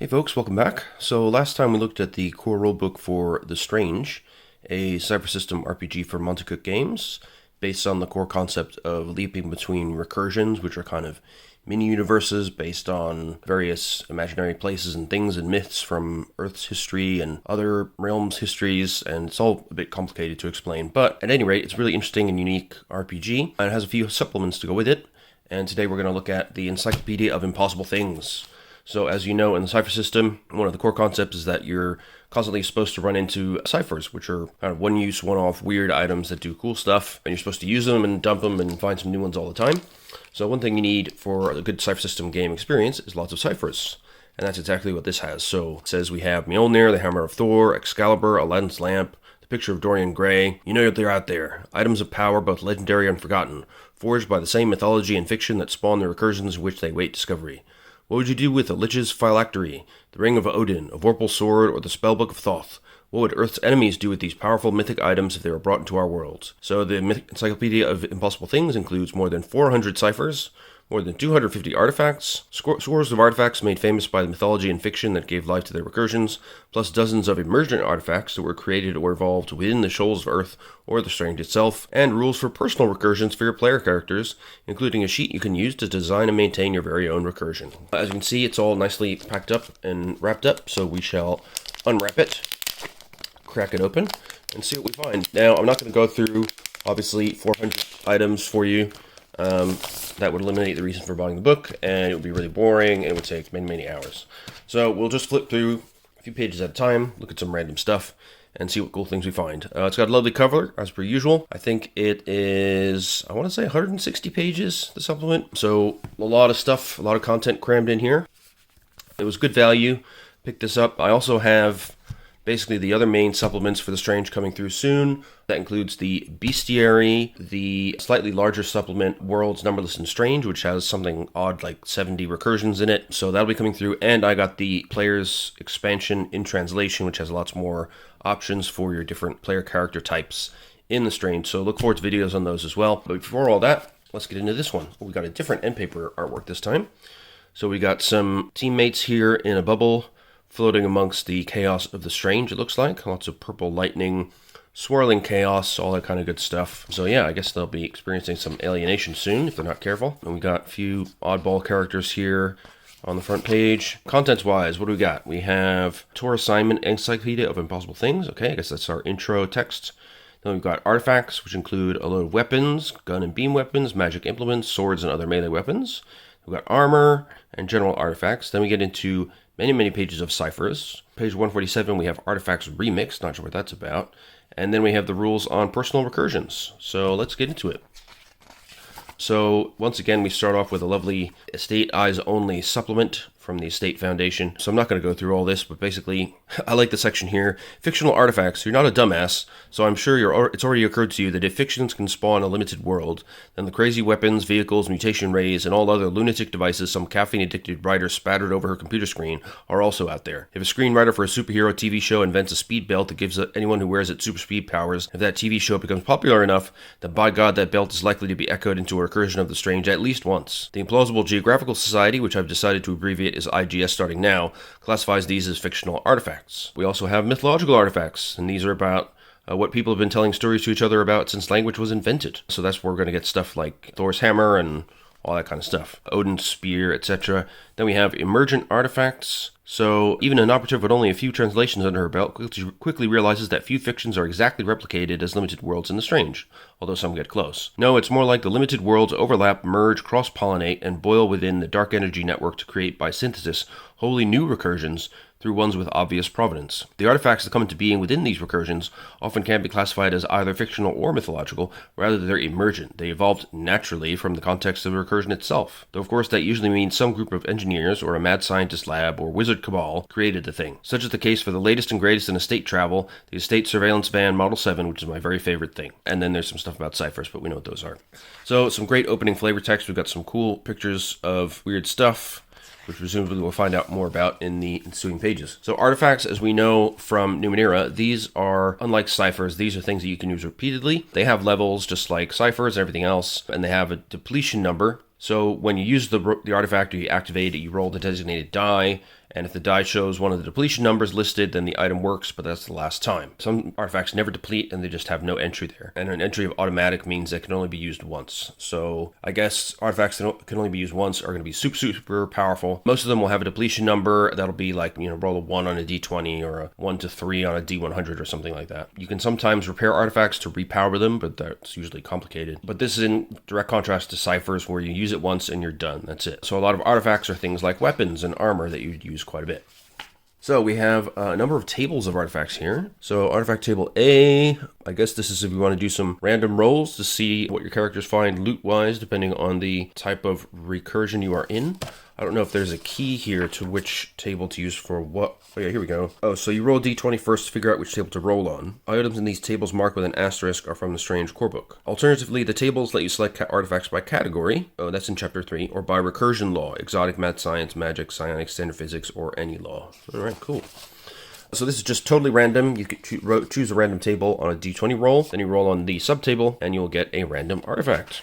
Hey folks, welcome back. So last time we looked at the core rulebook for The Strange, a Cypher System RPG for Monte Cook Games, based on the core concept of leaping between recursions, which are kind of mini-universes based on various imaginary places and things and myths from Earth's history and other realms' histories, and it's all a bit complicated to explain. But at any rate, it's a really interesting and unique RPG, and it has a few supplements to go with it, and today we're going to look at the Encyclopedia of Impossible Things. So as you know, in the Cypher System, one of the core concepts is that you're constantly supposed to run into cyphers, which are kind of one-use, one-off, weird items that do cool stuff, and you're supposed to use them and dump them and find some new ones all the time. So one thing you need for a good Cypher System game experience is lots of cyphers, and that's exactly what this has. So it says we have Mjolnir, the Hammer of Thor, Excalibur, Aladdin's Lamp, the picture of Dorian Gray. You know they're out there. Items of power, both legendary and forgotten, forged by the same mythology and fiction that spawn the recursions in which they wait discovery. What would you do with a Lich's phylactery, the Ring of Odin, a Vorpal sword, or the Spellbook of Thoth? What would Earth's enemies do with these powerful mythic items if they were brought into our worlds? So the Encyclopedia of Impossible Things includes more than 400 ciphers, more than 250 artifacts, scores of artifacts made famous by the mythology and fiction that gave life to their recursions, plus dozens of emergent artifacts that were created or evolved within the shoals of Earth or the Strange itself, and rules for personal recursions for your player characters, including a sheet you can use to design and maintain your very own recursion. As you can see, it's all nicely packed up and wrapped up, so we shall unwrap it, crack it open, and see what we find. Now, I'm not going to go through, obviously, 400 items for you. That would eliminate the reason for buying the book, and it would be really boring, and it would take many, many hours. So we'll just flip through a few pages at a time, look at some random stuff, and see what cool things we find. It's got a lovely cover, as per usual. I think it is, I want to say 160 pages, the supplement. So a lot of stuff, a lot of content crammed in here. It was good value. Picked this up. I also have basically the other main supplements for The Strange coming through soon. That includes the Bestiary, the slightly larger supplement, Worlds Numberless and Strange, which has something odd like 70 recursions in it. So that'll be coming through. And I got the Player's Expansion in Translation, which has lots more options for your different player character types in The Strange. So look forward to videos on those as well. But before all that, let's get into this one. We got a different end paper artwork this time. So we got some teammates here in a bubble, floating amongst the chaos of The Strange, it looks like. Lots of purple lightning, swirling chaos, all that kind of good stuff. So yeah, I guess they'll be experiencing some alienation soon if they're not careful. And we got a few oddball characters here on the front page. Contents-wise, what do we got? We have Tor Assignment Encyclopedia of Impossible Things. Okay, I guess that's our intro text. Then we've got artifacts, which include a load of weapons, gun and beam weapons, magic implements, swords, and other melee weapons. We've got armor and general artifacts. Then we get into many, many pages of ciphers. Page 147, we have Artifacts Remix, not sure what that's about. And then we have the rules on personal recursions. So let's get into it. So once again, we start off with a lovely Estate Eyes Only supplement from the Estate Foundation. So I'm not going to go through all this, but basically, I like the section here. Fictional artifacts. You're not a dumbass, so I'm sure it's already occurred to you that if fictions can spawn a limited world, then the crazy weapons, vehicles, mutation rays, and all other lunatic devices some caffeine-addicted writer spattered over her computer screen are also out there. If a screenwriter for a superhero TV show invents a speed belt that gives anyone who wears it super speed powers, if that TV show becomes popular enough, then by God, that belt is likely to be echoed into a recursion of The Strange at least once. The Implausible Geographical Society, which I've decided to abbreviate as IGS starting now, classifies these as fictional artifacts. We also have mythological artifacts, and these are about what people have been telling stories to each other about since language was invented. So that's where we're going to get stuff like Thor's hammer and all that kind of stuff. Odin's spear, etc. Then we have emergent artifacts. So even an operative with only a few translations under her belt quickly realizes that few fictions are exactly replicated as limited worlds in The Strange, although some get close. No, it's more like the limited worlds overlap, merge, cross-pollinate, and boil within the dark energy network to create, by synthesis, wholly new recursions through ones with obvious provenance. The artifacts that come into being within these recursions often can be classified as either fictional or mythological, rather they're emergent. They evolved naturally from the context of the recursion itself. Though of course that usually means some group of engineers or a mad scientist lab or wizard cabal created the thing. Such is the case for the latest and greatest in estate travel, the Estate Surveillance Van Model 7, which is my very favorite thing. And then there's some stuff about ciphers, but we know what those are. So some great opening flavor text. We've got some cool pictures of weird stuff, which presumably we'll find out more about in the ensuing pages. So artifacts, as we know from Numenera, these are, unlike ciphers, these are things that you can use repeatedly. They have levels just like ciphers and everything else, and they have a depletion number. So when you use the artifact or you activate it, you roll the designated die, And if the die shows one of the depletion numbers listed, then the item works, but that's the last time. Some artifacts never deplete and they just have no entry there. And an entry of automatic means they can only be used once. So I guess artifacts that can only be used once are going to be super powerful. Most of them will have a depletion number that'll be like, roll a 1 on a d20 or a 1 to 3 on a d100 or something like that. You can sometimes repair artifacts to repower them, but that's usually complicated. But this is in direct contrast to ciphers where you use it once and you're done. That's it. So a lot of artifacts are things like weapons and armor that you'd use quite a bit. So we have a number of tables of artifacts here. So artifact table A, I guess this is if you want to do some random rolls to see what your characters find loot-wise, depending on the type of recursion you are in. I don't know if there's a key here to which table to use for what. Oh yeah, here we go. Oh, so you roll d20 first to figure out which table to roll on. Items in these tables marked with an asterisk are from the Strange core book. Alternatively, the tables let you select artifacts by category. Oh, that's in chapter 3. Or by recursion law, exotic, mad science, magic, psionics, standard physics, or any law. All right, cool. So this is just totally random. You could choose a random table on a d20 roll. Then you roll on the subtable, and you'll get a random artifact.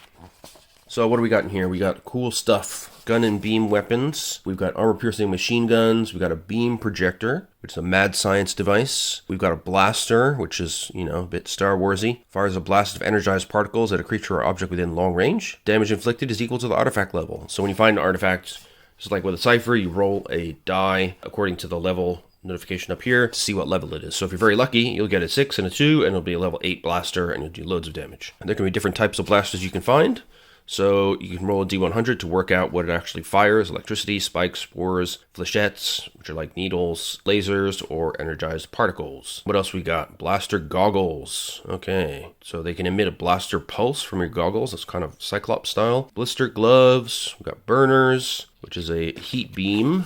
So what do we got in here? We got cool stuff. Gun and beam weapons. We've got armor-piercing machine guns. We've got a beam projector, which is a mad science device. We've got a blaster, which is, a bit Star Wars-y. Fires a blast of energized particles at a creature or object within long range. Damage inflicted is equal to the artifact level. So when you find an artifact, just like with a Cypher, you roll a die according to the level notification up here to see what level it is. So if you're very lucky, you'll get a 6 and a 2, and it'll be a level 8 blaster, and you'll do loads of damage. And there can be different types of blasters you can find. So you can roll a d100 to work out what it actually fires: electricity, spikes, spores, flechettes, which are like needles, lasers, or energized particles. What else we got? Blaster goggles. Okay, so they can emit a blaster pulse from your goggles. That's kind of Cyclops style. Blister gloves. We've got burners, which is a heat beam.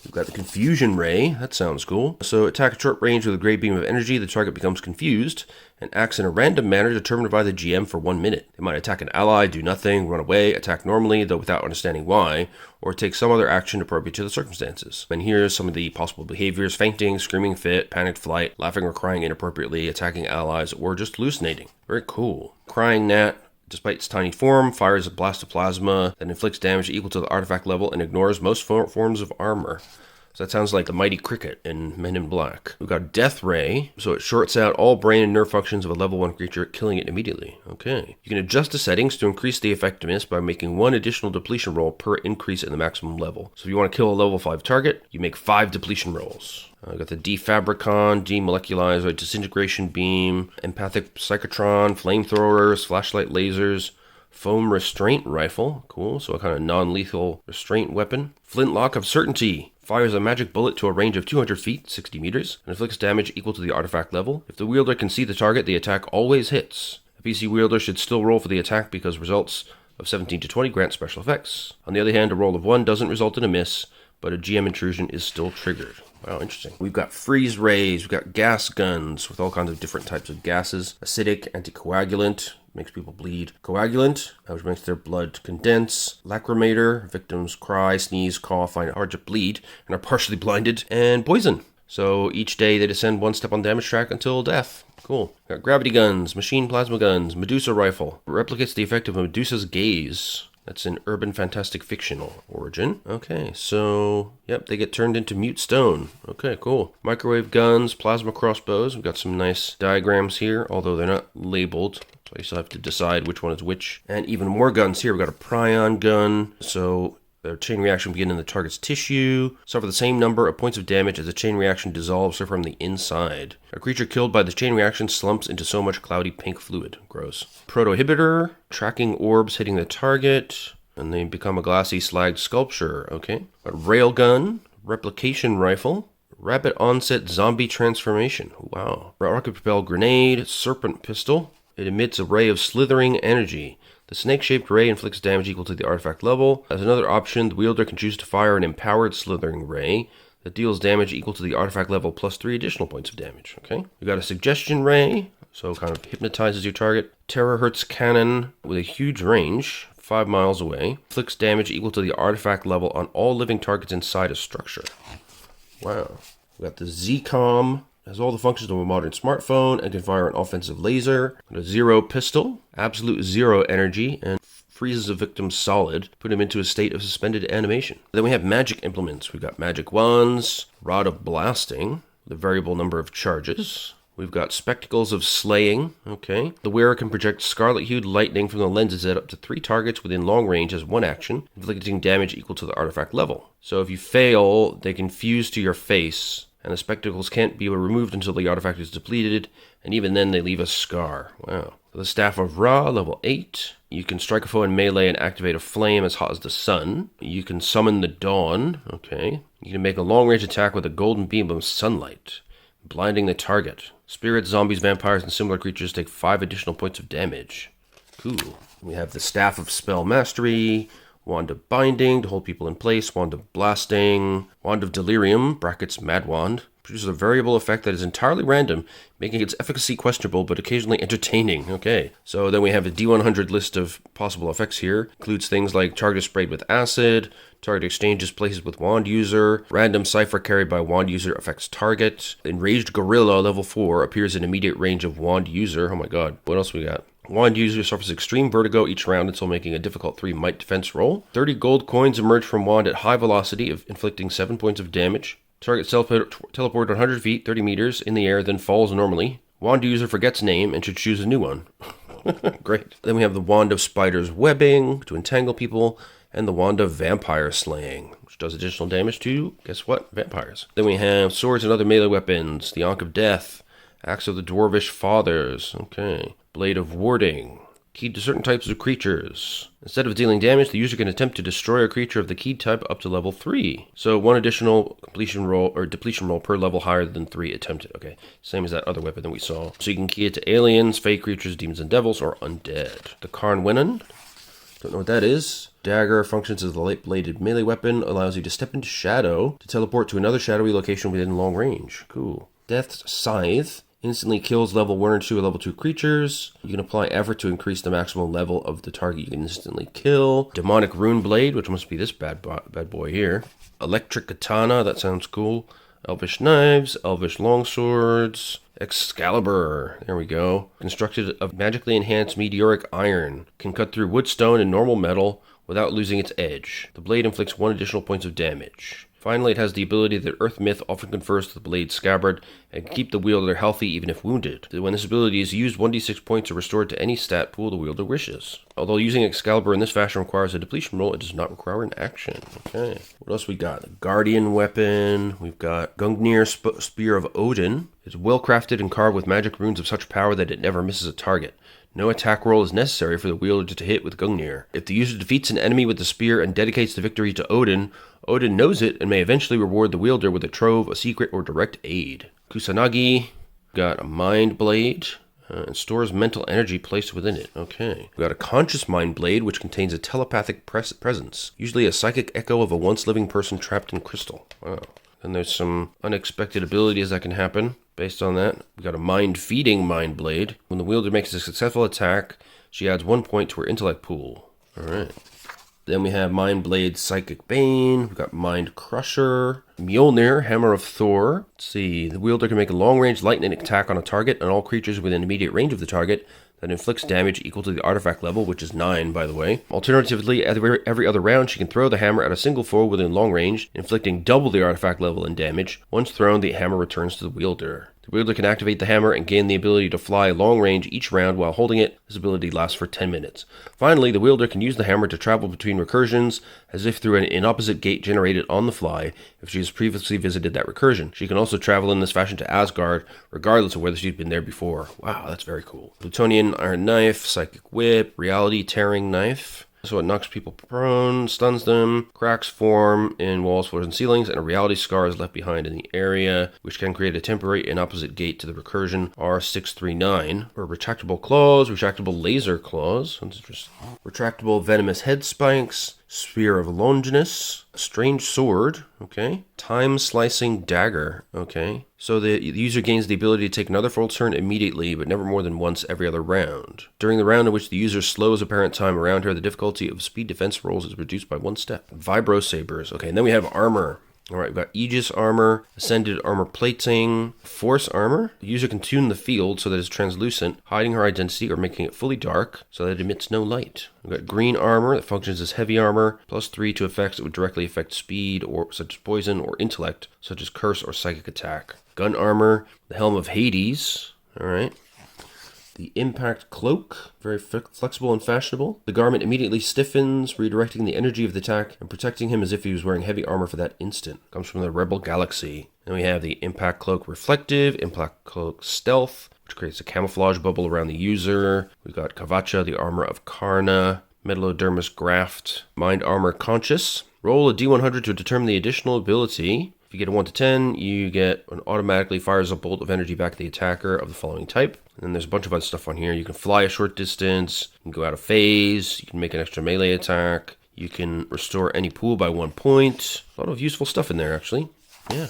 We've got the confusion ray. That sounds cool. So attack at short range with a gray beam of energy. The target becomes confused and acts in a random manner determined by the GM for 1 minute. They might attack an ally, do nothing, run away, attack normally, though without understanding why, or take some other action appropriate to the circumstances. And here's some of the possible behaviors: fainting, screaming fit, panicked flight, laughing or crying inappropriately, attacking allies, or just hallucinating. Very cool. Crying gnat. Despite its tiny form, fires a blast of plasma that inflicts damage equal to the artifact level and ignores most forms of armor. So that sounds like the mighty cricket in Men in Black. We've got Death Ray, so it shorts out all brain and nerve functions of a level 1 creature, killing it immediately. Okay. You can adjust the settings to increase the effectiveness by making 1 additional depletion roll per increase in the maximum level. So if you want to kill a level 5 target, you make 5 depletion rolls. We've got the Defabricon, Demoleculizer, Disintegration Beam, Empathic Psychotron, Flamethrowers, Flashlight Lasers, Foam Restraint Rifle. Cool, so a kind of non-lethal restraint weapon. Flintlock of Certainty. Fires a magic bullet to a range of 200 feet, 60 meters, and inflicts damage equal to the artifact level. If the wielder can see the target, the attack always hits. A PC wielder should still roll for the attack because results of 17 to 20 grant special effects. On the other hand, a roll of 1 doesn't result in a miss, but a GM intrusion is still triggered. Wow, interesting. We've got freeze rays, we've got gas guns with all kinds of different types of gases. Acidic, anticoagulant, makes people bleed. Coagulant, which makes their blood condense. Lacrimator, victims cry, sneeze, cough, find it hard to bleed, and are partially blinded. And poison. So each day they descend 1 step on the damage track until death. Cool. Got gravity guns, machine plasma guns, Medusa rifle. Replicates the effect of Medusa's gaze. That's an urban fantastic fictional origin. Okay, so, yep, they get turned into mute stone. Okay, cool. Microwave guns, plasma crossbows. We've got some nice diagrams here, although they're not labeled. So you still have to decide which one is which. And even more guns here. We've got a prion gun. So the chain reaction begins in the target's tissue. Suffer the same number of points of damage as the chain reaction dissolves her from the inside. A creature killed by the chain reaction slumps into so much cloudy pink fluid. Gross. Protohibitor. Tracking orbs hitting the target. And they become a glassy slagged sculpture. Okay. A railgun. Replication rifle. Rapid onset zombie transformation. Wow. Rocket propelled grenade. Serpent pistol. It emits a ray of slithering energy. The snake-shaped ray inflicts damage equal to the artifact level. As another option, the wielder can choose to fire an empowered slithering ray that deals damage equal to the artifact level plus 3 additional points of damage. Okay. We've got a suggestion ray, so it kind of hypnotizes your target. Terahertz cannon with a huge range, 5 miles away. Inflicts damage equal to the artifact level on all living targets inside a structure. Wow. We've got the Z-Com. Has all the functions of a modern smartphone and can fire an offensive laser. A zero pistol, absolute zero energy, and freezes a victim solid, put him into a state of suspended animation. Then we have magic implements. We've got magic wands, rod of blasting, the variable number of charges. We've got spectacles of slaying, okay. The wearer can project scarlet-hued lightning from the lenses at up to 3 targets within long range as one action, inflicting damage equal to the artifact level. So if you fail, they can fuse to your face, and the spectacles can't be removed until the artifact is depleted, and even then they leave a scar. Wow. The Staff of Ra, level 8. You can strike a foe in melee and activate a flame as hot as the sun. You can summon the dawn, okay. You can make a long-range attack with a golden beam of sunlight, blinding the target. Spirits, zombies, vampires, and similar creatures take 5 additional points of damage. Cool. We have the Staff of Spell Mastery, Wand of Binding to hold people in place, Wand of Blasting, Wand of Delirium, brackets Mad Wand, produces a variable effect that is entirely random, making its efficacy questionable but occasionally entertaining. Okay, so then we have a D100 list of possible effects here. Includes things like target sprayed with acid, target exchanges places with wand user, random cipher carried by wand user affects target, enraged gorilla level 4 appears in immediate range of wand user. Oh my god, what else we got? Wand user suffers extreme vertigo each round until making a difficult 3 might defense roll. 30 gold coins emerge from wand at high velocity, inflicting 7 points of damage. Target self-teleport 100 feet, 30 meters in the air, then falls normally. Wand user forgets name and should choose a new one. Great. Then we have the Wand of Spider's Webbing to entangle people, and the Wand of Vampire Slaying, which does additional damage to, guess what, vampires. Then we have swords and other melee weapons, the Ankh of Death, Axe of the Dwarvish Fathers, okay, Blade of Warding, keyed to certain types of creatures. Instead of dealing damage, the user can attempt to destroy a creature of the keyed type up to level 3. So 1 additional completion roll or depletion roll per level higher than 3 attempted. Okay, same as that other weapon that we saw. So you can key it to aliens, fey creatures, demons and devils, or undead. The Karn Winnan, don't know what that is. Dagger functions as a light-bladed melee weapon, allows you to step into shadow to teleport to another shadowy location within long range. Cool. Death's Scythe instantly kills level 1 or 2 or level 2 creatures. You can apply effort to increase the maximum level of the target you can instantly kill. Demonic Rune Blade, which must be this bad boy here. Electric Katana, that sounds cool. Elvish Knives, Elvish Longswords. Excalibur, there we go. Constructed of magically enhanced meteoric iron. Can cut through wood, stone, and normal metal without losing its edge. The blade inflicts 1 additional points of damage. Finally, it has the ability that Earth Myth often confers to the blade's scabbard and can keep the wielder healthy even if wounded. When this ability is used, 1d6 points are restored to any stat pool the wielder wishes. Although using Excalibur in this fashion requires a depletion roll, it does not require an action. Okay, what else we got? The Guardian Weapon. We've got Gungnir Spear of Odin. It's well crafted and carved with magic runes of such power that it never misses a target. No attack roll is necessary for the wielder to hit with Gungnir. If the user defeats an enemy with the spear and dedicates the victory to Odin, Odin knows it and may eventually reward the wielder with a trove, a secret, or direct aid. Kusanagi, got a Mind Blade, and stores mental energy placed within it. Okay. We got a Conscious Mind Blade, which contains a telepathic presence, usually a psychic echo of a once living person trapped in crystal. Wow. And there's some unexpected abilities that can happen based on that. We got a Mind-Feeding Mind Blade. When the wielder makes a successful attack, she adds 1 point to her intellect pool. Alright. Then we have Mind Blade Psychic Bane. We've got Mind Crusher. Mjolnir, Hammer of Thor. Let's see. The wielder can make a long-range lightning attack on a target and all creatures within immediate range of the target that inflicts damage equal to the artifact level, which is 9, by the way. Alternatively, every other round, she can throw the hammer at a single foe within long range, inflicting double the artifact level in damage. Once thrown, the hammer returns to the wielder. The wielder can activate the hammer and gain the ability to fly long range each round while holding it. This ability lasts for 10 minutes. Finally, the wielder can use the hammer to travel between recursions as if through an opposite gate generated on the fly if she has previously visited that recursion. She can also travel in this fashion to Asgard, regardless of whether she's been there before. Wow, that's very cool. Plutonian Iron Knife, Psychic Whip, Reality Tearing Knife. So it knocks people prone, stuns them, cracks form in walls, floors, and ceilings, and a reality scar is left behind in the area, which can create a temporary and opposite gate to the recursion R639. Or retractable claws, retractable laser claws, that's interesting. Retractable venomous head spikes, Spear of Longinus, Strange Sword, okay. Time Slicing Dagger, okay. So the user gains the ability to take another full turn immediately, but never more than once every other round. During the round in which the user slows apparent time around her, the difficulty of speed defense rolls is reduced by 1 step. Vibro Sabers, okay. And then we have Armor. All right, we've got Aegis armor, Ascended armor plating, Force armor. The user can tune the field so that it's translucent, hiding her identity or making it fully dark so that it emits no light. We've got Green armor that functions as heavy armor, +3 to effects that would directly affect speed, or such as poison, or intellect, such as curse or psychic attack. Gun armor, the Helm of Hades. All right. The Impact Cloak, very flexible and fashionable. The garment immediately stiffens, redirecting the energy of the attack and protecting him as if he was wearing heavy armor for that instant. Comes from the Rebel Galaxy. Then we have the Impact Cloak Reflective, Impact Cloak Stealth, which creates a camouflage bubble around the user. We've got Kavacha, the Armor of Karna, Metallodermis Graft, Mind Armor Conscious. Roll a d100 to determine the additional ability. If you get a 1 to 10, you get an automatically fires a bolt of energy back at the attacker of the following type. And then there's a bunch of other stuff on here. You can fly a short distance, you can go out of phase, you can make an extra melee attack, you can restore any pool by 1 point. A lot of useful stuff in there, actually. Yeah.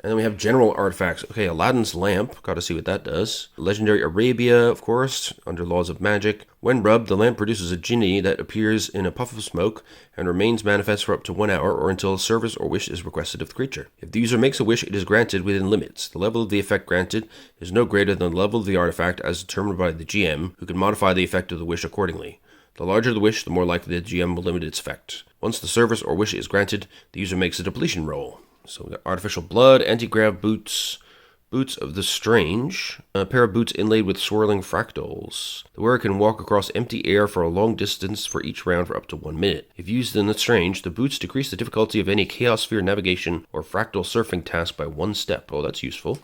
And then we have general artifacts. Okay, Aladdin's Lamp. Got to see what that does. Legendary Arabia, of course, under laws of magic. When rubbed, the lamp produces a genie that appears in a puff of smoke and remains manifest for up to 1 hour or until a service or wish is requested of the creature. If the user makes a wish, it is granted within limits. The level of the effect granted is no greater than the level of the artifact as determined by the GM, who can modify the effect of the wish accordingly. The larger the wish, the more likely the GM will limit its effect. Once the service or wish is granted, the user makes a depletion roll. So we got Artificial Blood, Anti-Grav Boots, Boots of the Strange, a pair of boots inlaid with swirling fractals. The wearer can walk across empty air for a long distance for each round for up to 1 minute. If used in the Strange, the boots decrease the difficulty of any Chaosphere navigation or fractal surfing task by 1 step. Oh, that's useful.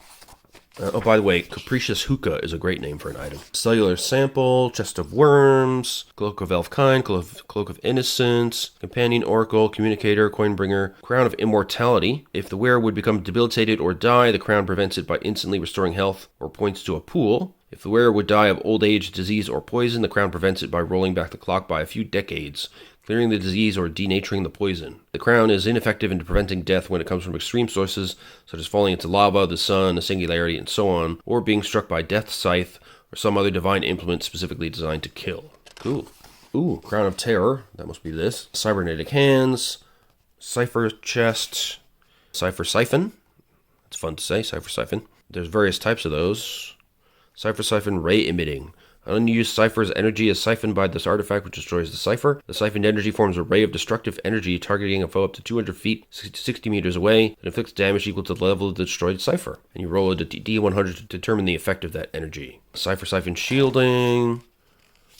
Oh, by the way, Capricious Hookah is a great name for an item. Cellular Sample, Chest of Worms, Cloak of Elfkind, Cloak of Innocence, Companion Oracle, Communicator, Coinbringer, Crown of Immortality. If the wearer would become debilitated or die, the crown prevents it by instantly restoring health or points to a pool. If the wearer would die of old age, disease, or poison, the crown prevents it by rolling back the clock by a few decades, clearing the disease or denaturing the poison. The crown is ineffective in preventing death when it comes from extreme sources, such as falling into lava, the sun, a singularity, and so on, or being struck by Death's Scythe, or some other divine implement specifically designed to kill. Cool. Ooh, Crown of Terror. That must be this. Cybernetic Hands. Cypher Chest. Cypher Siphon. That's fun to say, Cypher Siphon. There's various types of those. Cypher Siphon Ray Emitting. An unused cipher's energy is siphoned by this artifact, which destroys the cipher. The siphoned energy forms a ray of destructive energy targeting a foe up to 200 feet, 60 meters away, that inflicts damage equal to the level of the destroyed cipher. And you roll a d100 to determine the effect of that energy. Cypher Siphon Shielding,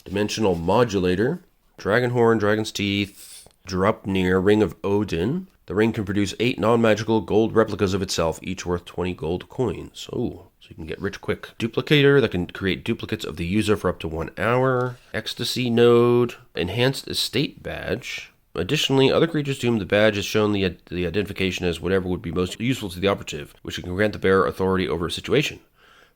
Dimensional Modulator, Dragon Horn, Dragon's Teeth, Draupnir, Ring of Odin. The ring can produce 8 non-magical gold replicas of itself, each worth 20 gold coins. Oh. So you can get rich quick. Duplicator that can create duplicates of the user for up to 1 hour. Ecstasy Node. Enhanced Estate Badge. Additionally, other creatures to whom the badge is shown the identification as whatever would be most useful to the operative, which can grant the bearer authority over a situation.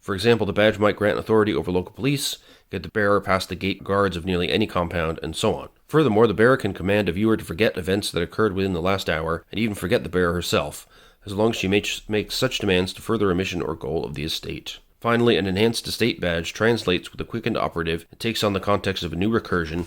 For example, the badge might grant authority over local police, get the bearer past the gate guards of nearly any compound, and so on. Furthermore, the bearer can command a viewer to forget events that occurred within the last hour, and even forget the bearer herself, as long as she makes such demands to further a mission or goal of the estate. Finally, an enhanced estate badge translates with a quickened operative and takes on the context of a new recursion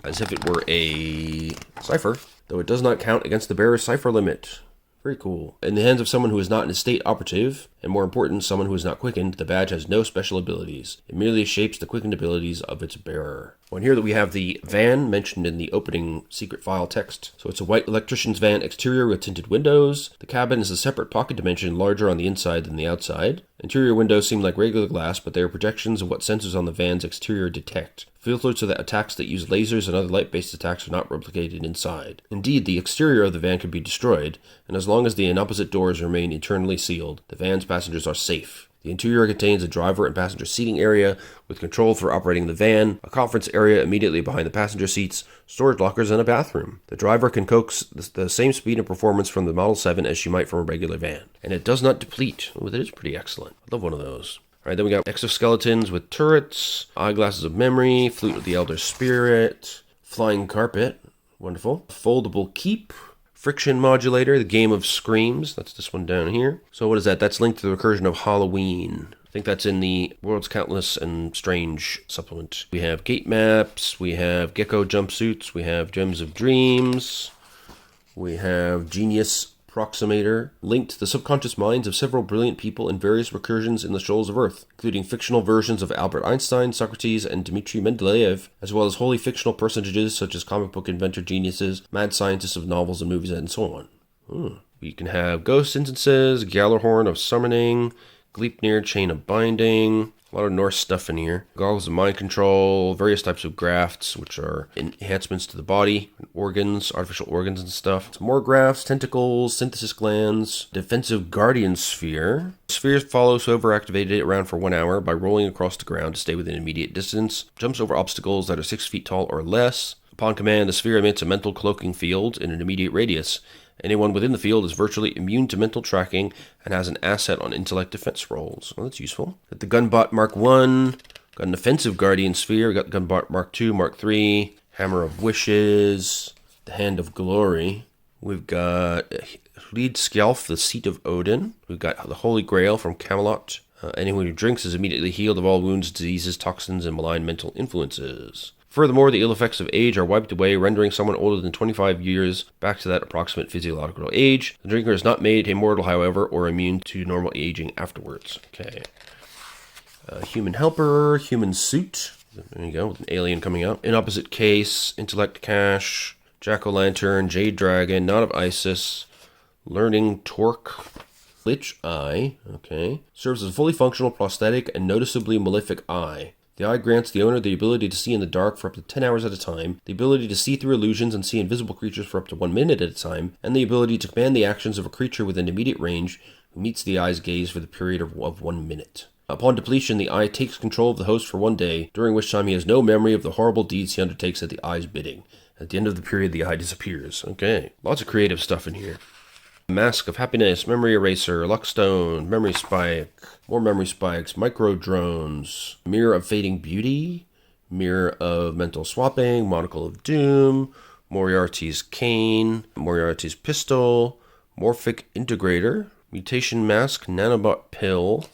as if it were a cipher, though it does not count against the bearer's cipher limit. Very cool. In the hands of someone who is not an estate operative, and more important, someone who is not quickened, the badge has no special abilities. It merely shapes the quickened abilities of its bearer. Well, here that we have the van mentioned in the opening secret file text. So it's a white electrician's van exterior with tinted windows. The cabin is a separate pocket dimension, larger on the inside than the outside. Interior windows seem like regular glass, but they are projections of what sensors on the van's exterior detect. Filters so that attacks that use lasers and other light-based attacks are not replicated inside. Indeed, the exterior of the van can be destroyed, and as long as the inopposite doors remain internally sealed, the van's passengers are safe. The interior contains a driver and passenger seating area with control for operating the van, a conference area immediately behind the passenger seats, storage lockers, and a bathroom. The driver can coax the same speed and performance from the Model 7 as she might from a regular van. And it does not deplete. Oh, that is pretty excellent. I love one of those. Alright, then we got exoskeletons with turrets, eyeglasses of memory, flute of the elder spirit, flying carpet, wonderful, foldable keep, friction modulator, the game of screams, that's this one down here. So what is that? That's linked to the recursion of Halloween. I think that's in the Worlds Countless and Strange supplement. We have gate maps, we have gecko jumpsuits, we have gems of dreams, we have genius approximator, linked the subconscious minds of several brilliant people in various recursions in the shoals of Earth, including fictional versions of Albert Einstein, Socrates, and Dmitry Mendeleev, as well as wholly fictional personages such as comic book inventor geniuses, mad scientists of novels and movies, and so on. We can have ghost instances, Gallarhorn of summoning, Gleipnir chain of binding, a lot of Norse stuff in here. Goggles of mind control, various types of grafts, which are enhancements to the body, organs, artificial organs and stuff. Some more grafts, tentacles, synthesis glands, defensive guardian sphere. Spheres follows whoever activated it around for 1 hour by rolling across the ground to stay within immediate distance. Jumps over obstacles that are 6 feet tall or less. Upon command, the sphere emits a mental cloaking field in an immediate radius. Anyone within the field is virtually immune to mental tracking and has an asset on intellect defense rolls. Well, that's useful. Got the Gunbot Mark 1, got an offensive Guardian Sphere, got the Gunbot Mark 2, Mark 3, Hammer of Wishes, the Hand of Glory. We've got Hlid Skjalf, the Seat of Odin. We've got the Holy Grail from Camelot. Anyone who drinks is immediately healed of all wounds, diseases, toxins, and malign mental influences. Furthermore, the ill effects of age are wiped away, rendering someone older than 25 years back to that approximate physiological age. The drinker is not made immortal, however, or immune to normal aging afterwards. Okay. Human helper, human suit. There you go, with an alien coming out. In opposite case, intellect cache, jack-o'-lantern, jade dragon, knot of Isis, learning torque, lich eye. Okay. Serves as a fully functional prosthetic and noticeably malefic eye. The eye grants the owner the ability to see in the dark for up to 10 hours at a time, the ability to see through illusions and see invisible creatures for up to 1 minute at a time, and the ability to command the actions of a creature within immediate range who meets the eye's gaze for the period of 1 minute. Upon depletion, the eye takes control of the host for 1 day, during which time he has no memory of the horrible deeds he undertakes at the eye's bidding. At the end of the period, the eye disappears. Okay, lots of creative stuff in here. Mask of Happiness, Memory Eraser, Luckstone, Memory Spike, more Memory Spikes, Micro Drones, Mirror of Fading Beauty, Mirror of Mental Swapping, Monocle of Doom, Moriarty's Cane, Moriarty's Pistol, Morphic Integrator, Mutation Mask, Nanobot Pill,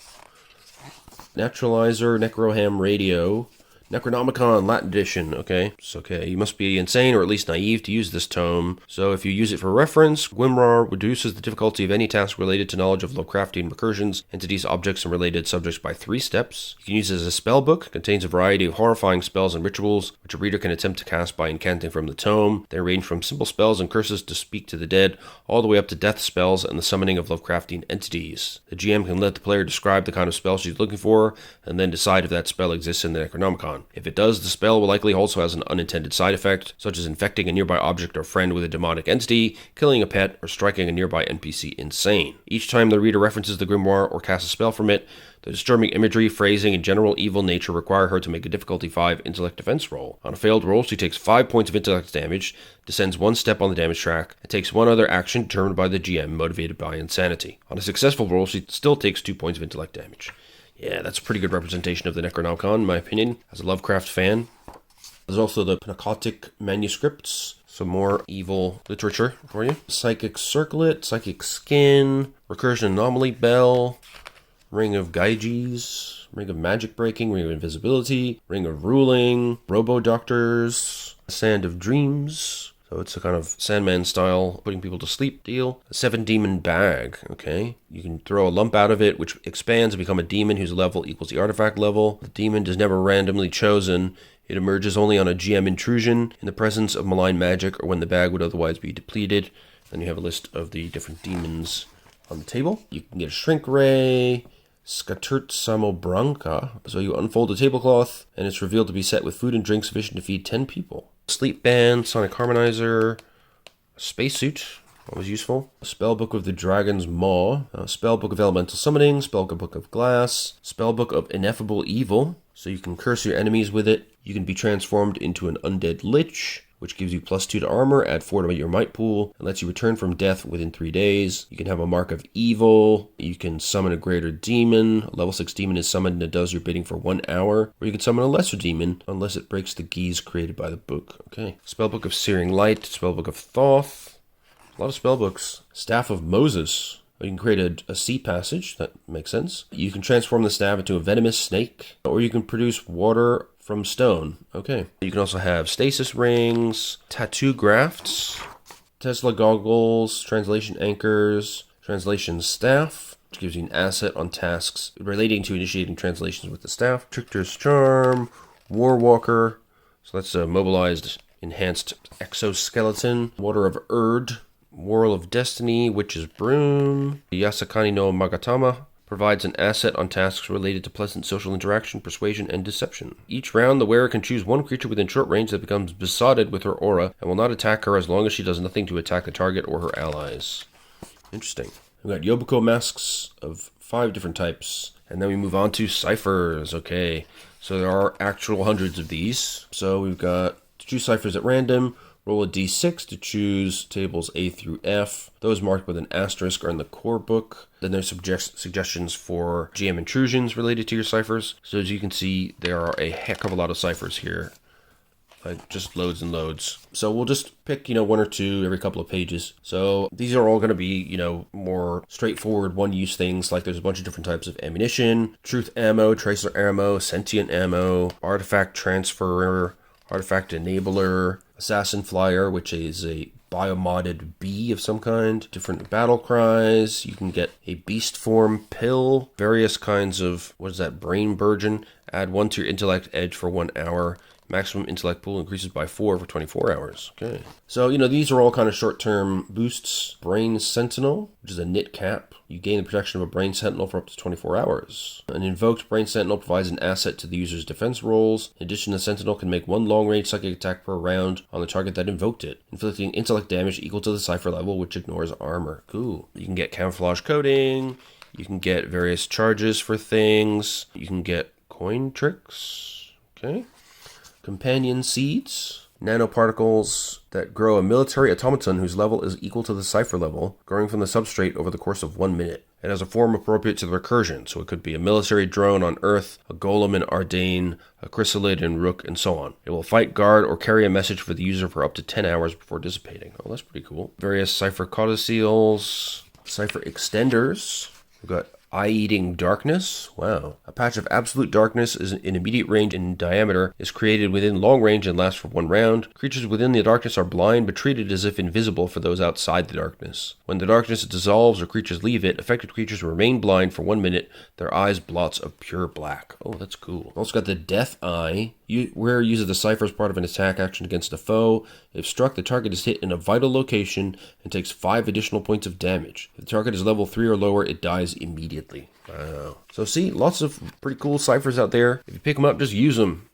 Naturalizer, Necroham Radio, Necronomicon, Latin edition, okay? It's okay. You must be insane or at least naive to use this tome. So if you use it for reference, Gwimrar reduces the difficulty of any task related to knowledge of Lovecraftian recursions, entities, objects, and related subjects by 3 steps. You can use it as a spell book. It contains a variety of horrifying spells and rituals, which a reader can attempt to cast by incanting from the tome. They range from simple spells and curses to speak to the dead, all the way up to death spells and the summoning of Lovecraftian entities. The GM can let the player describe the kind of spell she's looking for, and then decide if that spell exists in the Necronomicon. If it does, the spell will likely also has an unintended side effect, such as infecting a nearby object or friend with a demonic entity, killing a pet, or striking a nearby NPC insane. Each time the reader references the grimoire or casts a spell from it, the disturbing imagery, phrasing, and general evil nature require her to make a difficulty 5 intellect defense roll. On a failed roll, she takes 5 points of intellect damage, descends 1 step on the damage track, and takes 1 other action determined by the GM motivated by insanity. On a successful roll, she still takes 2 points of intellect damage. Yeah, that's a pretty good representation of the Necronomicon, in my opinion, as a Lovecraft fan. There's also the Pnakotic manuscripts, some more evil literature for you. Psychic Circlet, Psychic Skin, Recursion Anomaly Bell, Ring of Gyges, Ring of Magic Breaking, Ring of Invisibility, Ring of Ruling, Robo-Doctors, Sand of Dreams. So it's a kind of Sandman style, putting people to sleep deal. A 7 demon bag, okay? You can throw a lump out of it, which expands and become a demon whose level equals the artifact level. The demon is never randomly chosen. It emerges only on a GM intrusion, in the presence of malign magic, or when the bag would otherwise be depleted. Then you have a list of the different demons on the table. You can get a Shrink Ray, Skaturt Samobranca. So you unfold the tablecloth, and it's revealed to be set with food and drink sufficient to feed 10 people. Sleep Band, Sonic Harmonizer, Spacesuit, always useful. Spellbook of the Dragon's Maw, Spellbook of Elemental Summoning, Spellbook of Glass, Spellbook of Ineffable Evil, so you can curse your enemies with it. You can be transformed into an undead lich, which gives you +2 to armor, add 4 to your might pool, and lets you return from death within 3 days. You can have a Mark of Evil. You can summon a greater demon. A level 6 demon is summoned and it does your bidding for 1 hour. Or you can summon a lesser demon, unless it breaks the geese created by the book. Okay. Spellbook of Searing Light, Spellbook of Thoth. A lot of spellbooks. Staff of Moses. You can create a sea passage. That makes sense. You can transform the staff into a venomous snake. Or you can produce water from stone. Okay. You can also have stasis rings, tattoo grafts, Tesla goggles, translation anchors, translation staff, which gives you an asset on tasks relating to initiating translations with the staff. Trickster's charm, War Walker, so that's a mobilized enhanced exoskeleton. Water of Erd, Whirl of Destiny, Witch's Broom. Yasakani no Magatama provides an asset on tasks related to pleasant social interaction, persuasion, and deception. Each round, the wearer can choose one creature within short range that becomes besotted with her aura and will not attack her as long as she does nothing to attack the target or her allies. Interesting. We've got Yobiko masks of 5 different types. And then we move on to ciphers. Okay, so there are actual hundreds of these. So we've got to choose ciphers at random. Roll a d6 to choose tables A through F. Those marked with an asterisk are in the core book. Then there's suggestions for GM intrusions related to your ciphers. So as you can see, there are a heck of a lot of ciphers here. Like just loads and loads. So we'll just pick, 1 or 2 every couple of pages. So these are all going to be, more straightforward one-use things. Like there's a bunch of different types of ammunition, truth ammo, tracer ammo, sentient ammo, artifact transferer, artifact enabler, assassin flyer, which is a biomodded bee of some kind, different battle cries. You can get a beast form pill, various kinds of, brain burgeon. Add 1 to your intellect edge for 1 hour. Maximum intellect pool increases by 4 for 24 hours. Okay. So, these are all kind of short-term boosts. Brain Sentinel, which is a knit cap. You gain the protection of a Brain Sentinel for up to 24 hours. An invoked Brain Sentinel provides an asset to the user's defense rolls. In addition, the Sentinel can make 1 long-range psychic attack per round on the target that invoked it, inflicting intellect damage equal to the cipher level, which ignores armor. Cool. You can get camouflage coating. You can get various charges for things. You can get coin tricks. Okay. Companion seeds, nanoparticles that grow a military automaton whose level is equal to the cipher level, growing from the substrate over the course of 1 minute. It has a form appropriate to the recursion, so it could be a military drone on Earth, a golem in Ardain, a chrysalid in Rook, and so on. It will fight, guard, or carry a message for the user for up to 10 hours before dissipating. Oh, that's pretty cool. Various cipher codicils, cipher extenders. We've got Eye-Eating Darkness. Wow. A patch of absolute darkness is in immediate range in diameter, is created within long range and lasts for 1 round. Creatures within the darkness are blind but treated as if invisible for those outside the darkness. When the darkness dissolves or creatures leave it, affected creatures remain blind for 1 minute, their eyes blots of pure black. Oh, that's cool. Also got the Death Eye. Wearer uses the cipher as part of an attack action against a foe. If struck, the target is hit in a vital location and takes 5 additional points of damage. If the target is level 3 or lower, it dies immediately. Wow. So see, lots of pretty cool ciphers out there. If you pick them up, just use them.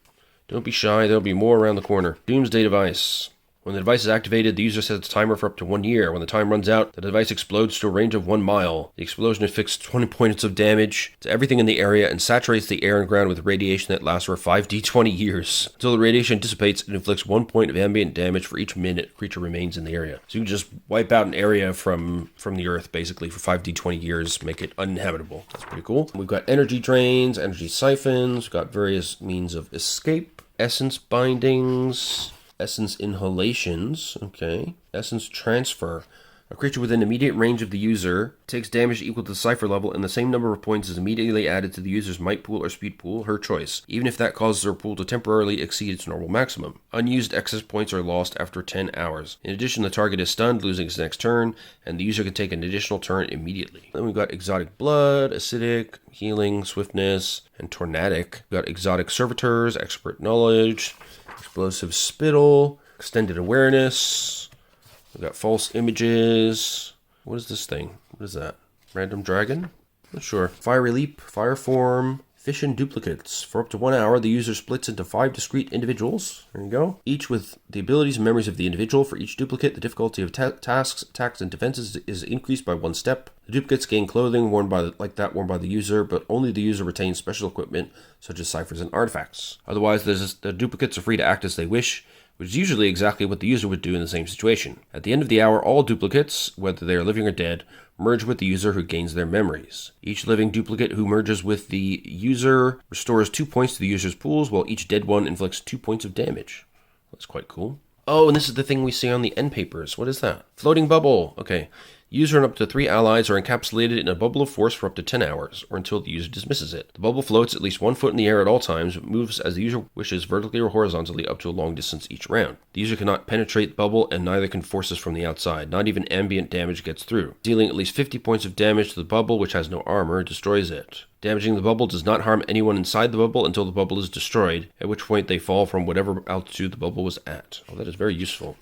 Don't be shy, there'll be more around the corner. Doomsday Device. When the device is activated, the user sets a timer for up to 1 year. When the time runs out, the device explodes to a range of 1 mile. The explosion inflicts 20 points of damage to everything in the area and saturates the air and ground with radiation that lasts for 5d20 years. Until the radiation dissipates, it inflicts 1 point of ambient damage for each minute a creature remains in the area. So you can just wipe out an area from the earth, basically, for 5d20 years, make it uninhabitable. That's pretty cool. We've got energy drains, energy siphons, we've got various means of escape, essence bindings, essence inhalations, okay. Essence transfer. A creature within immediate range of the user takes damage equal to the cipher level, and the same number of points is immediately added to the user's might pool or speed pool, her choice, even if that causes her pool to temporarily exceed its normal maximum. Unused excess points are lost after 10 hours. In addition, the target is stunned, losing its next turn, and the user can take an additional turn immediately. Then we've got exotic blood, acidic, healing, swiftness, and tornadic. We've got exotic servitors, expert knowledge, explosive spittle, extended awareness. We've got false images. What is this thing? What is that? Random dragon? Not sure. Fiery leap, fire form, fission duplicates. For up to 1 hour, the user splits into 5 discrete individuals. There you go. Each with the abilities and memories of the individual. For each duplicate, the difficulty of tasks, attacks, and defenses is increased by 1 step. The duplicates gain clothing worn by the user, but only the user retains special equipment such as ciphers and artifacts. Otherwise, the duplicates are free to act as they wish, which is usually exactly what the user would do in the same situation. At the end of the hour, all duplicates, whether they are living or dead, merge with the user who gains their memories. Each living duplicate who merges with the user restores 2 points to the user's pools, while each dead one inflicts 2 points of damage. That's quite cool. Oh, and this is the thing we see on the end papers. What is that? Floating bubble. Okay. User and up to 3 allies are encapsulated in a bubble of force for up to 10 hours, or until the user dismisses it. The bubble floats at least 1 foot in the air at all times, but moves as the user wishes vertically or horizontally up to a long distance each round. The user cannot penetrate the bubble, and neither can forces from the outside. Not even ambient damage gets through. Dealing at least 50 points of damage to the bubble, which has no armor, destroys it. Damaging the bubble does not harm anyone inside the bubble until the bubble is destroyed, at which point they fall from whatever altitude the bubble was at. Oh, that is very useful.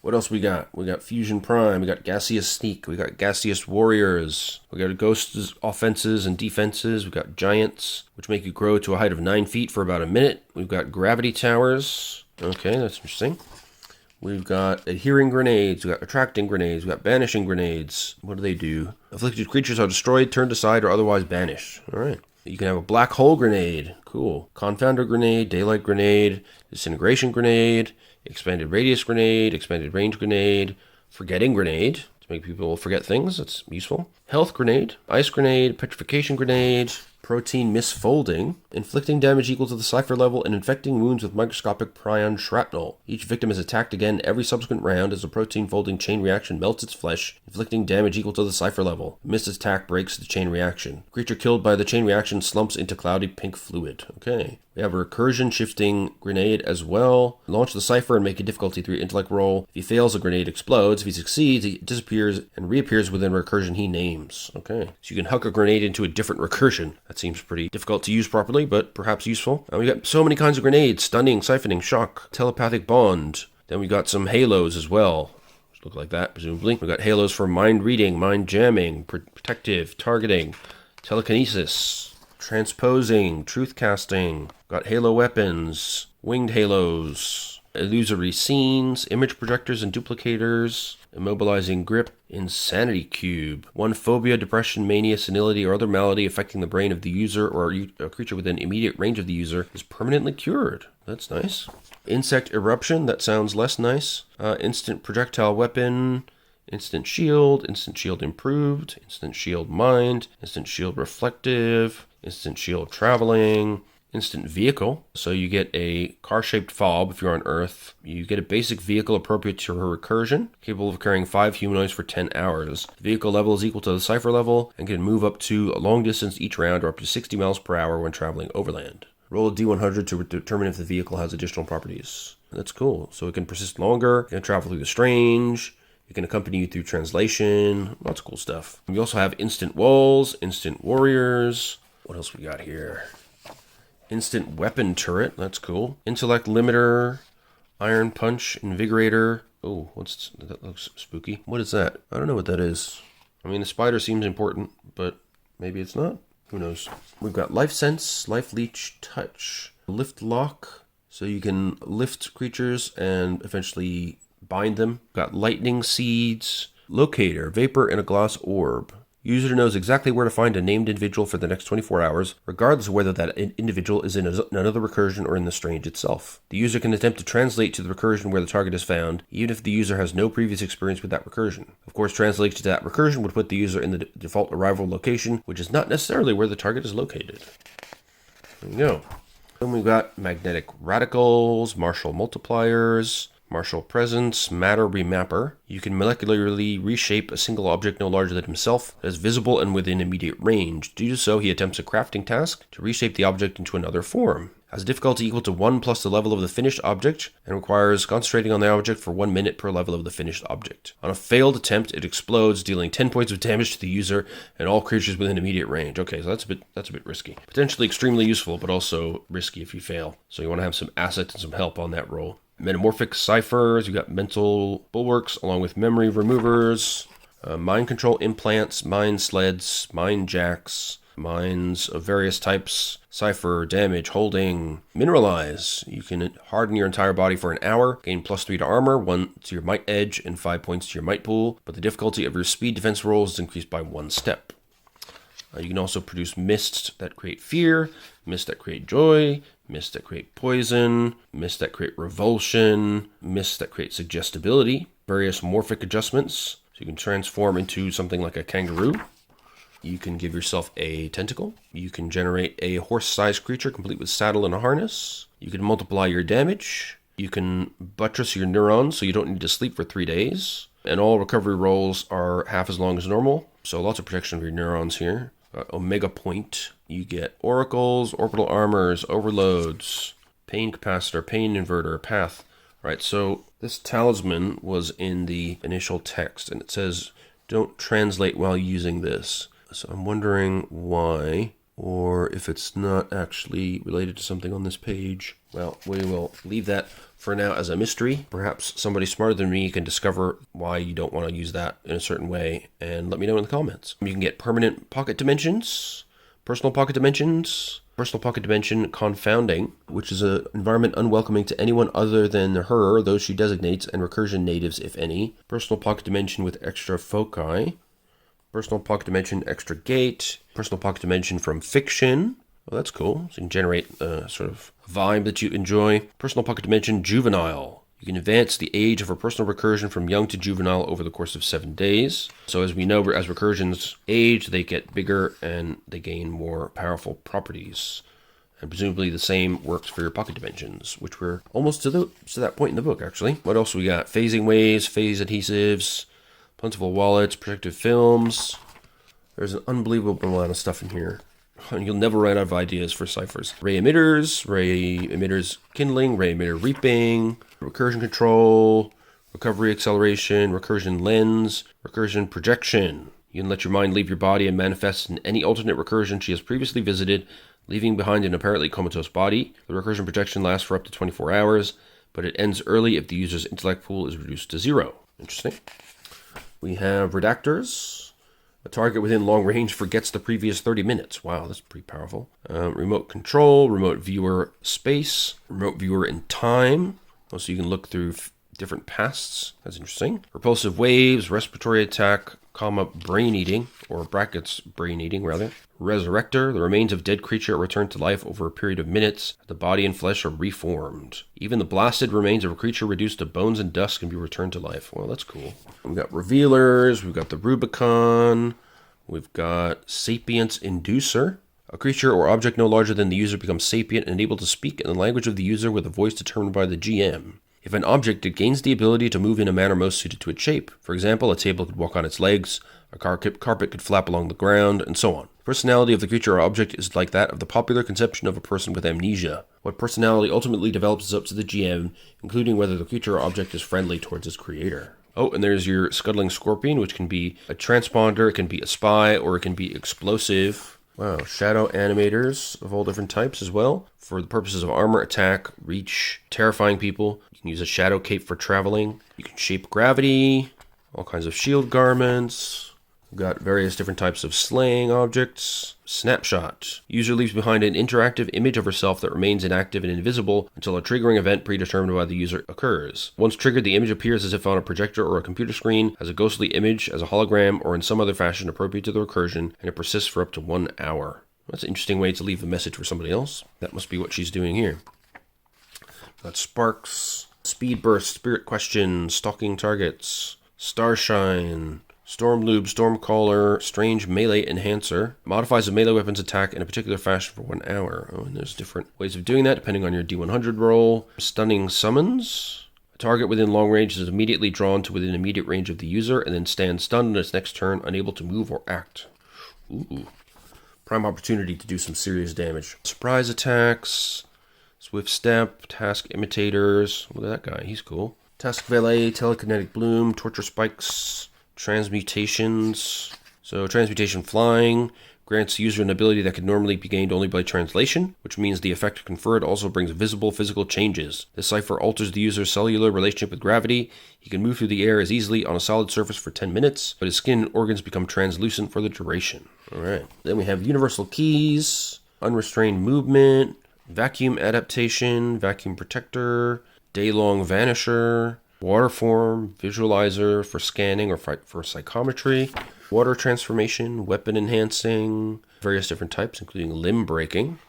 What else we got? We got Fusion Prime, we got Gaseous Sneak, we got Gaseous Warriors, we got Ghost Offenses and Defenses, we got Giants, which make you grow to a height of 9 feet for about a minute. We've got Gravity Towers. Okay, that's interesting. We've got Adhering Grenades, we've got Attracting Grenades, we've got Banishing Grenades. What do? Afflicted creatures are destroyed, turned aside, or otherwise banished. Alright. You can have a Black Hole Grenade. Cool. Confounder Grenade, Daylight Grenade, Disintegration Grenade, Expanded Radius Grenade, Expanded Range Grenade, Forgetting Grenade, to make people forget things. That's useful. Health Grenade, Ice Grenade, Petrification Grenade, Protein Misfolding, inflicting damage equal to the Cypher level and infecting wounds with microscopic prion shrapnel. Each victim is attacked again every subsequent round as the protein folding chain reaction melts its flesh, inflicting damage equal to the Cypher level. Missed attack breaks the chain reaction. Creature killed by the chain reaction slumps into cloudy pink fluid. Okay. We have a recursion shifting grenade as well. Launch the Cypher and make a difficulty 3 intellect roll. If he fails, the grenade explodes. If he succeeds, he disappears and reappears within a recursion he names. Okay. So you can huck a grenade into a different recursion. That seems pretty difficult to use properly, but perhaps useful. And we got so many kinds of grenades: stunning, siphoning, shock, telepathic bond. Then we got some halos as well. Look like that, presumably. We got halos for mind reading, mind jamming, protective, targeting, telekinesis, transposing, truth casting. Got halo weapons, winged halos, illusory scenes, image projectors and duplicators, immobilizing grip, insanity cube. One phobia, depression, mania, senility, or other malady affecting the brain of the user or a creature within immediate range of the user is permanently cured. That's nice. Insect eruption, that sounds less nice. Instant projectile weapon, instant shield improved, instant shield mind, instant shield reflective, instant shield traveling, instant vehicle. So you get a car-shaped fob if you're on Earth. You get a basic vehicle appropriate to her recursion, capable of carrying 5 humanoids for 10 hours. The vehicle level is equal to the Cypher level and can move up to a long distance each round or up to 60 miles per hour when traveling overland. Roll a D100 to determine if the vehicle has additional properties. That's cool. So it can persist longer, it can travel through the strange, it can accompany you through translation, lots of cool stuff. We also have instant walls, instant warriors. What else we got here? Instant weapon turret, that's cool. Intellect limiter, iron punch, invigorator. Oh, that looks spooky. What is that? I don't know what that is. I mean, the spider seems important, but maybe it's not. Who knows? We've got life sense, life leech, touch, lift lock, so you can lift creatures and eventually bind them. Got lightning seeds, locator, vapor in a glass orb. User knows exactly where to find a named individual for the next 24 hours, regardless of whether that individual is in another recursion or in the strange itself. The user can attempt to translate to the recursion where the target is found, even if the user has no previous experience with that recursion. Of course, translation to that recursion would put the user in the default arrival location, which is not necessarily where the target is located. There we go. Then we've got magnetic radicals, Marshall multipliers, Marshall Presence, Matter Remapper. You can molecularly reshape a single object no larger than himself that is visible and within immediate range. To do so, he attempts a crafting task to reshape the object into another form. Has a difficulty equal to 1 plus the level of the finished object, and requires concentrating on the object for 1 minute per level of the finished object. On a failed attempt, it explodes, dealing 10 points of damage to the user and all creatures within immediate range. Okay, so that's a bit risky. Potentially extremely useful, but also risky if you fail. So you want to have some assets and some help on that roll. Metamorphic ciphers, you got mental bulwarks along with memory removers, mind control implants, mind sleds, mind jacks, mines of various types, cipher, damage, holding, mineralize. You can harden your entire body for an hour, gain +3 to armor, 1 to your might edge, and 5 points to your might pool, but the difficulty of your speed defense rolls is increased by 1 step. You can also produce mists that create fear, mists that create joy, mists that create poison, mists that create revulsion, mists that create suggestibility, various morphic adjustments. So you can transform into something like a kangaroo. You can give yourself a tentacle. You can generate a horse-sized creature complete with saddle and a harness. You can multiply your damage. You can buttress your neurons so you don't need to sleep for 3 days. And all recovery rolls are half as long as normal. So lots of protection of your neurons here. Omega Point. You get oracles, orbital armors, overloads, pain capacitor, pain inverter, path. All right, so this talisman was in the initial text, and it says, don't translate while using this. So I'm wondering why, or if it's not actually related to something on this page. Well, we will leave that for now as a mystery. Perhaps somebody smarter than me can discover why you don't want to use that in a certain way, and let me know in the comments. You can get permanent pocket dimensions, personal pocket dimensions, personal pocket dimension confounding, which is an environment unwelcoming to anyone other than her, those she designates, and recursion natives, if any. Personal pocket dimension with extra foci. Personal pocket dimension extra gate. Personal pocket dimension from fiction. Well, that's cool. So you can generate a sort of vibe that you enjoy. Personal pocket dimension juvenile. You can advance the age of a personal recursion from young to juvenile over the course of 7 days. So as we know, as recursions age, they get bigger and they gain more powerful properties. And presumably the same works for your pocket dimensions, which we're almost to that point in the book, actually. What else we got? Phasing waves, phase adhesives, plentiful wallets, protective films. There's an unbelievable amount of stuff in here. You'll never run out of ideas for ciphers. Ray emitters kindling, ray emitter reaping, recursion control, recovery acceleration, recursion lens, recursion projection. You can let your mind leave your body and manifest in any alternate recursion she has previously visited, leaving behind an apparently comatose body. The recursion projection lasts for up to 24 hours, but it ends early if the user's intellect pool is reduced to 0. Interesting. We have redactors. A target within long range forgets the previous 30 minutes. Wow, that's pretty powerful. Remote control, remote viewer space, remote viewer in time. So you can look through different pasts. That's interesting. Repulsive waves, respiratory attack, comma, brain eating, or brackets, brain eating rather. Resurrector, the remains of dead creature are returned to life over a period of minutes. The body and flesh are reformed. Even the blasted remains of a creature reduced to bones and dust can be returned to life. Well, that's cool. We've got revealers, we've got the Rubicon, we've got sapience inducer. A creature or object no larger than the user becomes sapient and able to speak in the language of the user with a voice determined by the GM. If an object, it gains the ability to move in a manner most suited to its shape. For example, a table could walk on its legs, a carpet could flap along the ground, and so on. The personality of the creature or object is like that of the popular conception of a person with amnesia. What personality ultimately develops is up to the GM, including whether the creature or object is friendly towards its creator. Oh, and there's your scuttling scorpion, which can be a transponder, it can be a spy, or it can be explosive. Wow, shadow animators of all different types as well. For the purposes of armor, attack, reach, terrifying people. You can use a shadow cape for traveling. You can shape gravity, all kinds of shield garments. We've got various different types of slaying objects. Snapshot. User leaves behind an interactive image of herself that remains inactive and invisible until a triggering event predetermined by the user occurs. Once triggered, the image appears as if on a projector or a computer screen, as a ghostly image, as a hologram, or in some other fashion appropriate to the recursion, and it persists for up to 1 hour. That's an interesting way to leave a message for somebody else. That must be what she's doing here. Got sparks, speed burst, spirit question, stalking targets, starshine, Storm Lube, Stormcaller, Strange Melee Enhancer. Modifies a melee weapon's attack in a particular fashion for 1 hour. Oh, and there's different ways of doing that depending on your D100 roll. Stunning Summons. A target within long range is immediately drawn to within immediate range of the user and then stands stunned on its next turn, unable to move or act. Ooh. Prime opportunity to do some serious damage. Surprise attacks. Swift Step. Task Imitators. Look at that guy. He's cool. Task Valet. Telekinetic Bloom. Torture Spikes. Transmutations. So transmutation flying grants the user an ability that could normally be gained only by translation, which means the effect conferred also brings visible physical changes. This cipher alters the user's cellular relationship with gravity. He can move through the air as easily on a solid surface for 10 minutes, but his skin and organs become translucent for the duration. Alright. Then we have universal keys, unrestrained movement, vacuum adaptation, vacuum protector, day-long vanisher, water form, visualizer for scanning or for psychometry, water transformation, weapon enhancing, various different types, including limb breaking,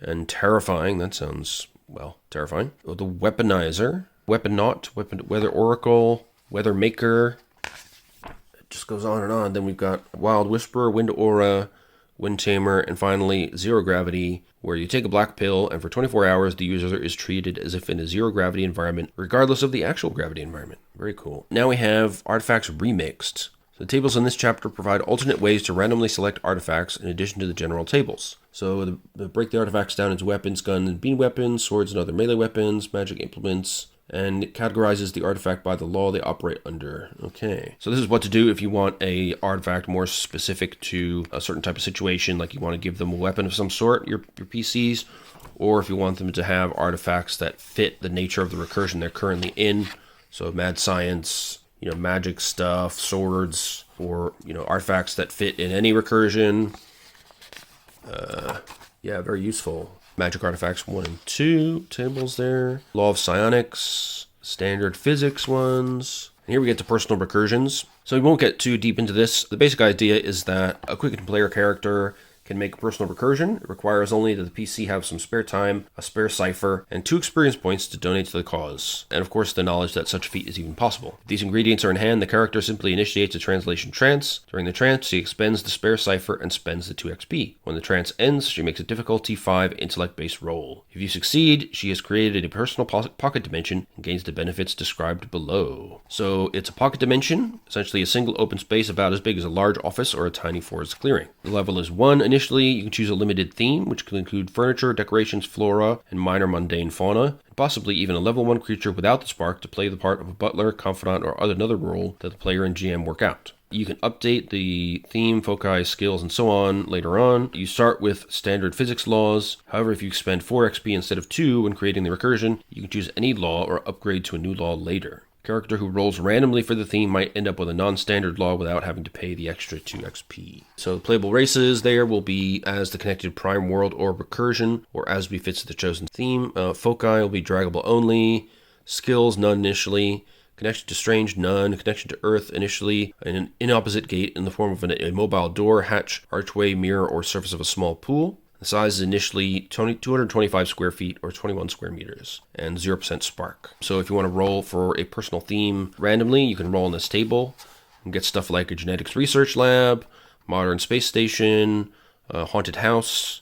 and terrifying. That sounds, well, terrifying. Oh, the weaponizer, weaponaut, weather oracle, weather maker. It just goes on and on. Then we've got wild whisperer, wind aura, Wind Tamer, and finally Zero Gravity, where you take a black pill and for 24 hours the user is treated as if in a zero gravity environment, regardless of the actual gravity environment. Very cool. Now we have Artifacts Remixed. The tables in this chapter provide alternate ways to randomly select artifacts in addition to the general tables. So they break the artifacts down into weapons, guns, and beam weapons, swords and other melee weapons, magic implements, and it categorizes the artifact by the law they operate under. Okay, so this is what to do if you want a artifact more specific to a certain type of situation, like you want to give them a weapon of some sort, your PCs, or if you want them to have artifacts that fit the nature of the recursion they're currently in. So mad science, magic stuff, swords, or, artifacts that fit in any recursion. Yeah, very useful. Magic artifacts 1 and 2 tables there. Law of psionics, standard physics ones. And here we get to personal recursions. So we won't get too deep into this. The basic idea is that a quick player character can make a personal recursion. It requires only that the PC have some spare time, a spare cipher, and 2 experience points to donate to the cause. And of course, the knowledge that such a feat is even possible. If these ingredients are in hand, the character simply initiates a translation trance. During the trance, she expends the spare cipher and spends the 2 XP. When the trance ends, she makes a difficulty 5 intellect-based roll. If you succeed, she has created a personal pocket dimension and gains the benefits described below. So it's a pocket dimension, essentially a single open space about as big as a large office or a tiny forest clearing. The level is 1 initially. You can choose a limited theme, which can include furniture, decorations, flora, and minor mundane fauna, and possibly even a level 1 creature without the spark to play the part of a butler, confidant, or another role that the player and GM work out. You can update the theme, foci, skills, and so on later on. You start with standard physics laws. However, if you spend 4 XP instead of 2 when creating the recursion, you can choose any law or upgrade to a new law later. Character who rolls randomly for the theme might end up with a non-standard law without having to pay the extra 2 XP. So playable races there will be as the connected prime world or recursion, or as befits the chosen theme. Foci will be draggable only. Skills, none initially. Connection to strange, none. Connection to earth initially. An inopposite gate in the form of a mobile door, hatch, archway, mirror, or surface of a small pool. The size is initially 225 square feet or 21 square meters and 0% spark. So if you want to roll for a personal theme randomly, you can roll on this table and get stuff like a genetics research lab, modern space station, a haunted house.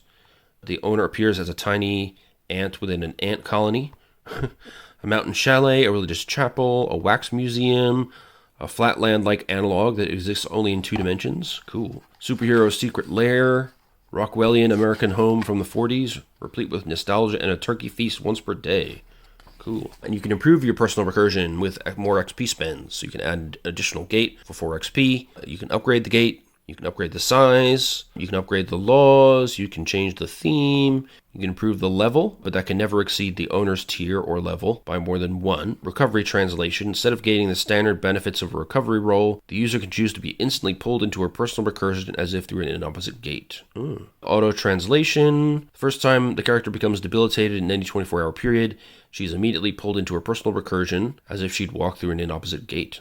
The owner appears as a tiny ant within an ant colony, a mountain chalet, a religious chapel, a wax museum, a flatland-like analog that exists only in 2 dimensions. Cool. Superhero secret lair. Rockwellian American home from the 40s, replete with nostalgia and a turkey feast once per day. Cool. And you can improve your personal recursion with more XP spends. So you can add an additional gate for 4 XP. You can upgrade the gate. You can upgrade the size. You can upgrade the laws. You can change the theme. You can improve the level, but that can never exceed the owner's tier or level by more than 1. Recovery translation. Instead of gaining the standard benefits of a recovery roll, the user can choose to be instantly pulled into her personal recursion as if through an opposite gate. Auto translation. First time the character becomes debilitated in any 24-hour period, she's immediately pulled into her personal recursion as if she'd walk through an opposite gate.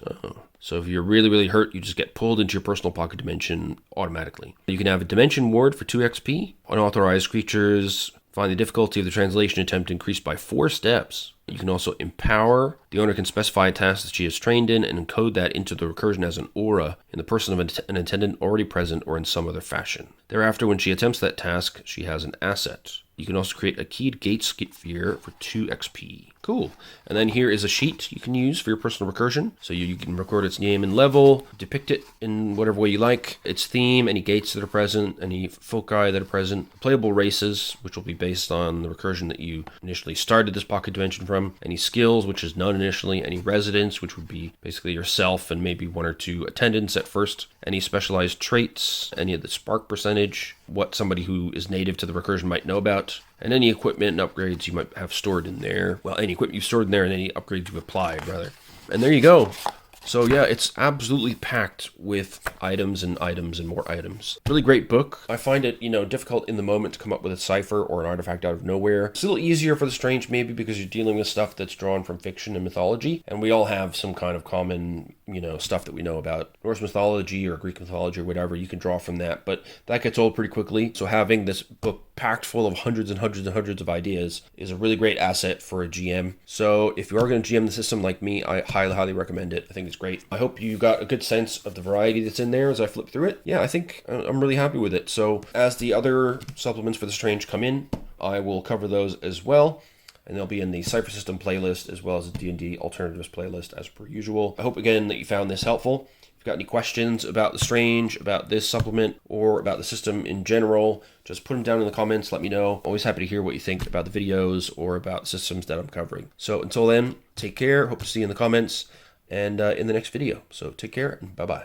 So if you're really, really hurt, you just get pulled into your personal pocket dimension automatically. You can have a dimension ward for 2 XP. Unauthorized creatures. Find the difficulty of the translation attempt increased by 4 steps. You can also empower. The owner can specify a task that she is trained in and encode that into the recursion as an aura in the person of an attendant already present or in some other fashion. Thereafter, when she attempts that task, she has an asset. You can also create a keyed gate sphere for 2 XP. Cool. And then here is a sheet you can use for your personal recursion. So you can record its name and level, depict it in whatever way you like, its theme, any gates that are present, any foci that are present, playable races, which will be based on the recursion that you initially started this pocket dimension from, any skills, which is none initially, any residents, which would be basically yourself and maybe 1 or 2 attendants at first, any specialized traits, any of the spark percentage, what somebody who is native to the recursion might know about, and any equipment and upgrades you might have stored in there. Well, any equipment you've stored in there and any upgrades you've applied, rather. And there you go. So yeah, it's absolutely packed with items and items and more items. Really great book. I find it, difficult in the moment to come up with a cipher or an artifact out of nowhere. It's a little easier for the strange maybe because you're dealing with stuff that's drawn from fiction and mythology, and we all have some kind of common stuff that we know about Norse mythology or Greek mythology or whatever. You can draw from that, but that gets old pretty quickly. So having this book packed full of hundreds and hundreds and hundreds of ideas is a really great asset for a GM. So if you are going to GM the system like me, I highly, highly recommend it. I think it's great. I hope you got a good sense of the variety that's in there as I flip through it. Yeah, I think I'm really happy with it. So as the other supplements for the Strange come in, I will cover those as well. And they'll be in the Cypher System playlist as well as the D&D Alternatives playlist as per usual. I hope again that you found this helpful. If you've got any questions about the Strange, about this supplement, or about the system in general, just put them down in the comments, let me know. Always happy to hear what you think about the videos or about systems that I'm covering. So until then, take care, hope to see you in the comments and in the next video. So take care and bye-bye.